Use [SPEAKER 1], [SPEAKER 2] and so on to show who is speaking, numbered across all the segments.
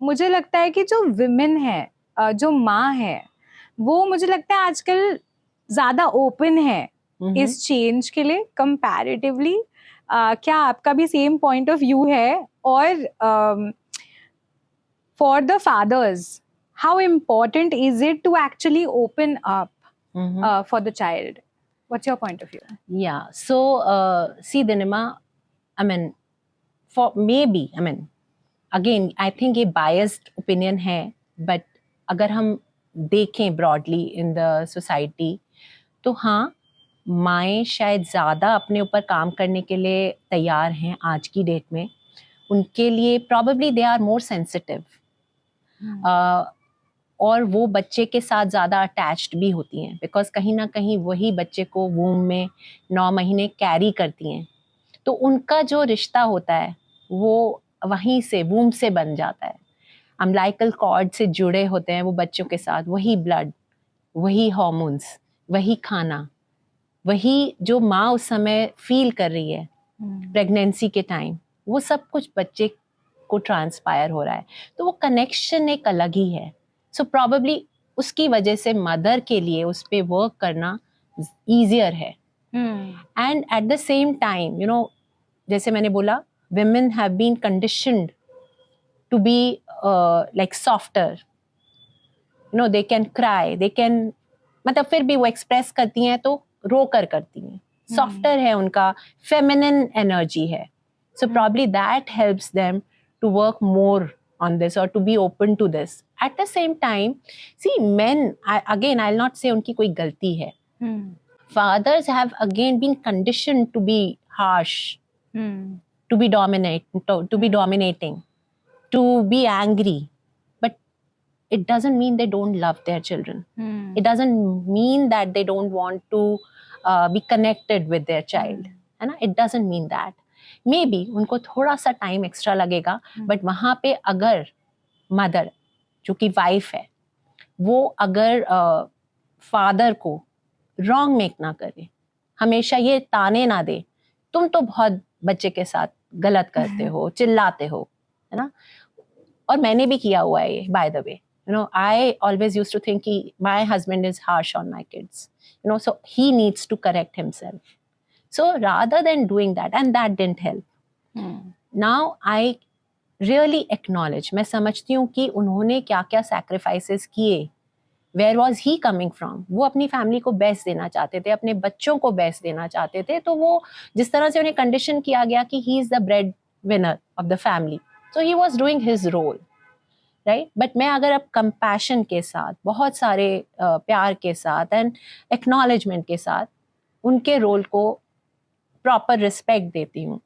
[SPEAKER 1] मुझे लगता है कि जो विमेन है, जो माँ है, वो मुझे लगता है आजकल ज्यादा ओपन है इस चेंज के लिए कंपैरेटिवली। क्या आपका भी सेम पॉइंट ऑफ व्यू है? और for the fathers, how important is it to actually open up for the child? What's your point of view?
[SPEAKER 2] Yeah, so see Dinima, I mean, for maybe, I mean, again I think ये biased opinion है, but अगर हम देखें broadly in the society, तो हाँ, माएँ शायद ज़्यादा अपने ऊपर काम करने के लिए तैयार हैं आज की डेट में. उनके लिए probably they are more sensitive. और वो बच्चे के साथ ज़्यादा अटैच्ड भी होती हैं, बिकॉज कहीं ना कहीं वही बच्चे को वूम में 9 महीने कैरी करती हैं. तो उनका जो रिश्ता होता है वो वहीं से वूम से बन जाता है. अम्बिलिकल कॉर्ड से जुड़े होते हैं वो बच्चों के साथ. वही ब्लड, वही हार्मोन्स, वही खाना, वही जो माँ उस समय फील कर रही है प्रेगनेंसी के टाइम, वो सब कुछ बच्चे को ट्रांसपायर हो रहा है. तो वो कनेक्शन एक अलग ही है. सो प्रॉबेबली उसकी वजह से मदर के लिए उस पर वर्क करना ईजियर है. And at the same time you know, जैसे मैंने बोला, women have been conditioned to be like softer. You know, they can cry, they can, मतलब फिर भी वो एक्सप्रेस करती हैं तो रो कर करती हैं. सॉफ्टर है, उनका फेमिनिन एनर्जी है. So probably that helps them to work more on this or to be open to this. At the same time, see, men, again I'll not say उनकी कोई गलती है. Fathers have again been conditioned to be harsh, to be dominating, to be angry. But it doesn't mean they don't love their children. It doesn't mean that they don't want to be connected with their child. है ना? It doesn't mean that. Maybe उनको थोड़ा सा time extra लगेगा, but वहाँ पे अगर mother जो कि वाइफ है, वो अगर फादर को रॉन्ग मेक ना करे, हमेशा ये ताने ना दे, तुम तो बहुत बच्चे के साथ गलत करते हो, चिल्लाते हो, है ना? और मैंने भी किया हुआ है ये, by the way. You know, I always used to think my husband is harsh on my kids. You know, so he needs to correct himself. So rather than doing that, and that didn't help. Now I really acknowledge, मैं समझती हूँ कि उन्होंने क्या क्या sacrifices किए. Where was he coming from? वो अपनी फैमिली को बेस्ट देना चाहते थे, अपने बच्चों को बेस्ट देना चाहते थे. तो वो जिस तरह से उन्हें कंडीशन किया गया कि he is the bread winner of the family, so he was doing his role. Right. But मैं अगर अब कंपैशन के साथ, बहुत सारे प्यार के साथ एंड एक्नॉलेजमेंट के साथ उनके रोल को प्रॉपर रिस्पेक्ट देती हूँ,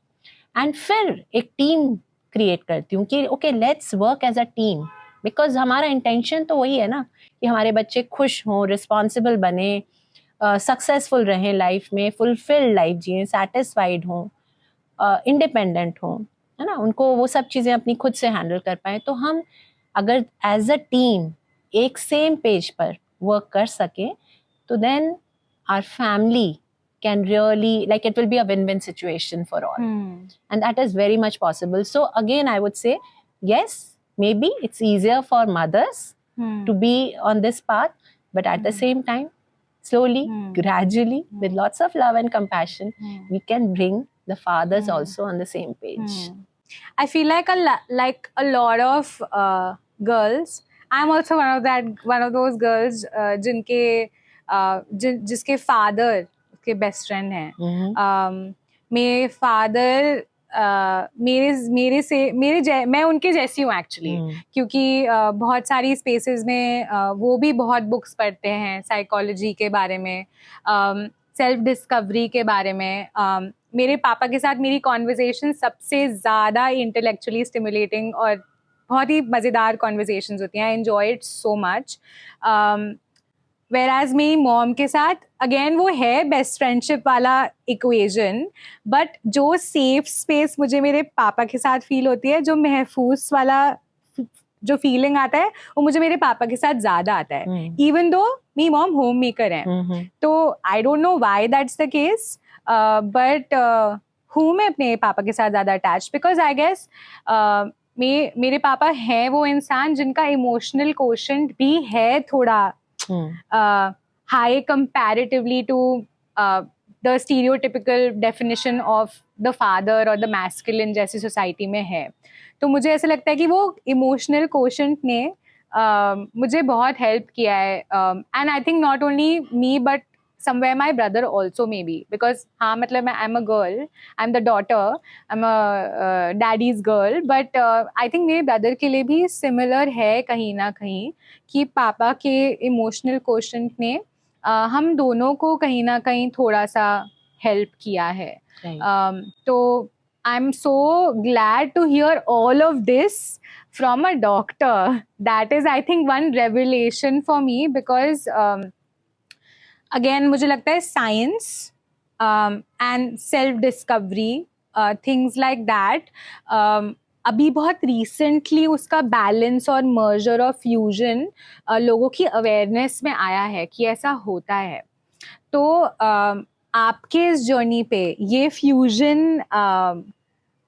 [SPEAKER 2] एंड फिर एक टीम क्रिएट करती हूँ कि okay, let's work as a team. Because हमारा इंटेंशन तो वही है ना कि हमारे बच्चे खुश हों, रिस्पॉन्सिबल बने, सक्सेसफुल रहें लाइफ में, फुलफिल्ड लाइफ जिएं, सेटिस्फाइड हों, इंडिपेंडेंट हों, है ना, उनको वो सब चीज़ें अपनी खुद से हैंडल कर पाएँ. तो हम अगर एज अ टीम एक सेम पेज पर वर्क कर सके, तो then our family can really, like, it will be a win-win situation for all. And that is very much possible. So again, I would say, yes, maybe it's easier for mothers to be on this path, but at the same time, slowly, gradually, with lots of love and compassion, we can bring the fathers also on the same page.
[SPEAKER 1] I feel like a lot of girls. I'm also one of those girls जिसके father के best friend हैं. मेरे father मैं उनके जैसी हूँ actually, क्योंकि बहुत सारी स्पेसेस में वो भी बहुत बुक्स पढ़ते हैं साइकोलॉजी के बारे में, सेल्फ डिस्कवरी के बारे में. मेरे पापा के साथ मेरी कॉन्वर्सेशन सबसे ज़्यादा इंटेलेक्चुअली स्टिमुलेटिंग और बहुत ही मज़ेदार कॉन्वर्सेशंस होती हैं. I enjoy it so much. Whereas मेरी मॉम के साथ अगेन वो है बेस्ट फ्रेंडशिप वाला इक्वेजन, बट जो सेफ स्पेस मुझे मेरे पापा के साथ फील होती है, जो महफूज वाला जो फीलिंग आता है, वो मुझे मेरे पापा के साथ ज़्यादा आता है. इवन दो मेरी मॉम होम मेकर है, तो I don't know why that's the case, but हूँ मैं अपने पापा के साथ ज़्यादा अटैच, बिकॉज आई गेस मेरे पापा है वो इंसान जिनका इमोशनल कोशेंट भी है थोड़ा high comparatively to the stereotypical definition of the father और द मैस्कुलिन जैसी सोसाइटी में है. तो मुझे ऐसा लगता है कि वो इमोशनल कोशेंट ने मुझे बहुत हेल्प किया है. And I think not only me but somewhere my brother also maybe, because हाँ मतलब I'm a girl, I'm the daughter, I'm a daddy's girl, but I think मेरे brother के लिए भी similar है कहीं ना कहीं कि पापा के emotional quotient ने हम दोनों को कहीं ना कहीं थोड़ा सा help किया है. तो I'm so glad to hear all of this from a doctor. That is I think one revelation for me, because again मुझे लगता है science and self discovery things like that अभी बहुत रिसेंटली उसका बैलेंस और मर्जर और fusion लोगों की अवेयरनेस में आया है कि ऐसा होता है. तो आपके इस जर्नी पे ये फ्यूजन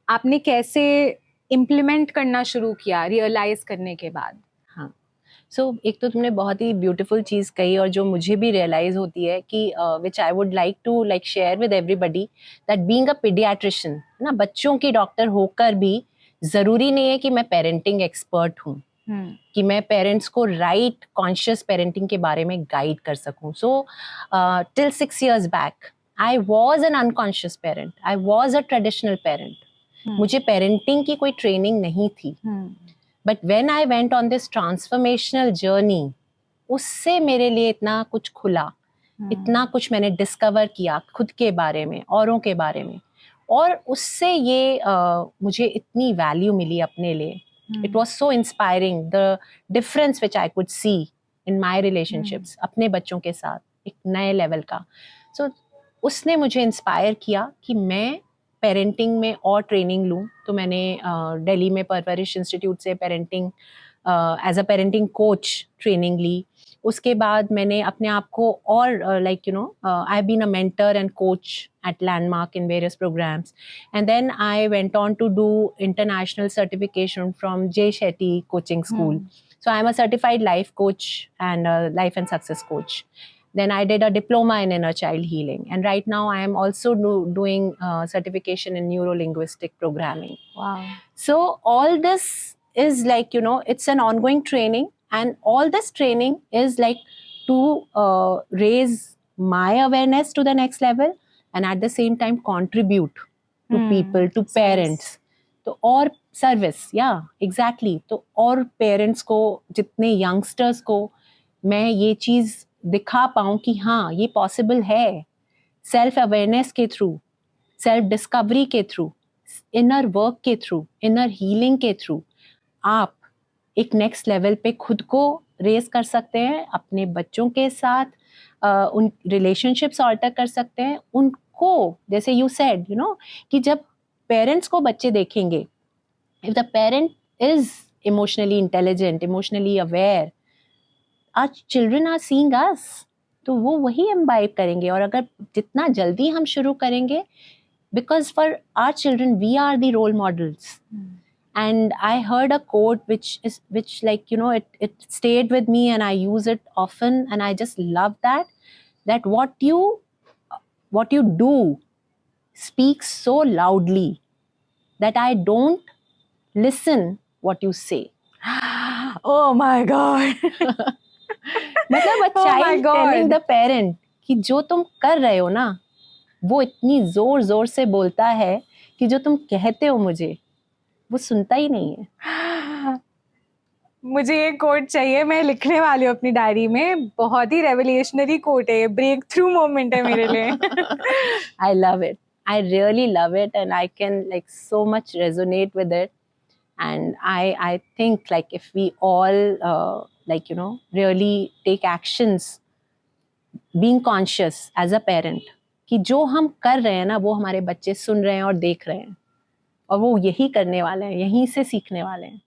[SPEAKER 1] आपने कैसे इम्प्लीमेंट करना शुरू किया रियलाइज करने के बाद?
[SPEAKER 2] सो एक तो तुमने बहुत ही ब्यूटीफुल चीज़ कही और जो मुझे भी रियलाइज होती है कि which I would like to like share with everybody, that being a paediatrician ना, बच्चों की डॉक्टर होकर भी ज़रूरी नहीं है कि मैं पेरेंटिंग एक्सपर्ट हूँ, कि मैं पेरेंट्स को राइट कॉन्शियस पेरेंटिंग के बारे में गाइड कर सकूँ. So till 6 years back I was an unconscious parent, I was a traditional parent. मुझे पेरेंटिंग की कोई ट्रेनिंग नहीं थी. But when I went on this transformational journey, उससे मेरे लिए इतना कुछ खुला, इतना कुछ मैंने डिस्कवर किया खुद के बारे में, औरों के बारे में, और उससे ये मुझे इतनी वैल्यू मिली अपने लिए. It was so inspiring the difference which I could see in my relationships अपने बच्चों के साथ, एक नए लेवल का. सो उसने मुझे इंस्पायर किया कि मैं पेरेंटिंग में और ट्रेनिंग लूँ. तो मैंने दिल्ली में परवरिश इंस्टीट्यूट से parenting as a parenting coach training ली. उसके बाद मैंने अपने आप को और like you know I have been a mentor and coach at Landmark in various programmes, and then I went on to do international certification from Jay Shetty coaching school. So I'm a certified life coach and a life and success coach. Then I did a diploma in inner child healing. And right now I am also doing certification in neuro-linguistic programming.
[SPEAKER 1] Wow.
[SPEAKER 2] So all this is like, you know, it's an ongoing training. And all this training is like to raise my awareness to the next level and at the same time contribute to people, to parents. तो और service, या exactly. तो और parents को, जितने youngsters को मैं ये चीज़ दिखा पाऊँ कि हाँ ये पॉसिबल है, सेल्फ अवेयरनेस के थ्रू, सेल्फ डिस्कवरी के थ्रू, इनर वर्क के थ्रू, इनर हीलिंग के थ्रू आप एक नेक्स्ट लेवल पे खुद को रेज कर सकते हैं, अपने बच्चों के साथ उन रिलेशनशिप्स ऑल्टर कर सकते हैं. उनको जैसे यू सेड, यू नो, कि जब पेरेंट्स को बच्चे देखेंगे, if the parent is emotionally intelligent, emotionally aware, our children are seeing us, तो वो वही इम्बाइब करेंगे. और अगर जितना जल्दी हम शुरू करेंगे, because for our children we are the role models. And I heard a quote which like, you know, it stayed with me and I use it often, and I just love that what you do speaks so loudly that I don't listen what you say.
[SPEAKER 1] Oh my God.
[SPEAKER 2] मतलब a child telling the parent कि जो तुम कर रहे हो ना, वो इतनी जोर जोर से बोलता है कि जो तुम कहते हो मुझे, वो सुनता ही नहीं है.
[SPEAKER 1] मुझे ये कोट चाहिए, मैं लिखने वाली हूँ अपनी डायरी में. बहुत ही रेवोल्यूशनरी कोट है, ब्रेक थ्रू मोमेंट है मेरे लिए.
[SPEAKER 2] I love it. I really love it, and I can like so much resonate with it. And I think like if we all like, you know, really take actions, being conscious as a parent, कि जो हम कर रहे हैं ना वो हमारे बच्चे सुन रहे हैं और देख रहे हैं, और वो यही करने वाले हैं, यहीं से सीखने वाले हैं.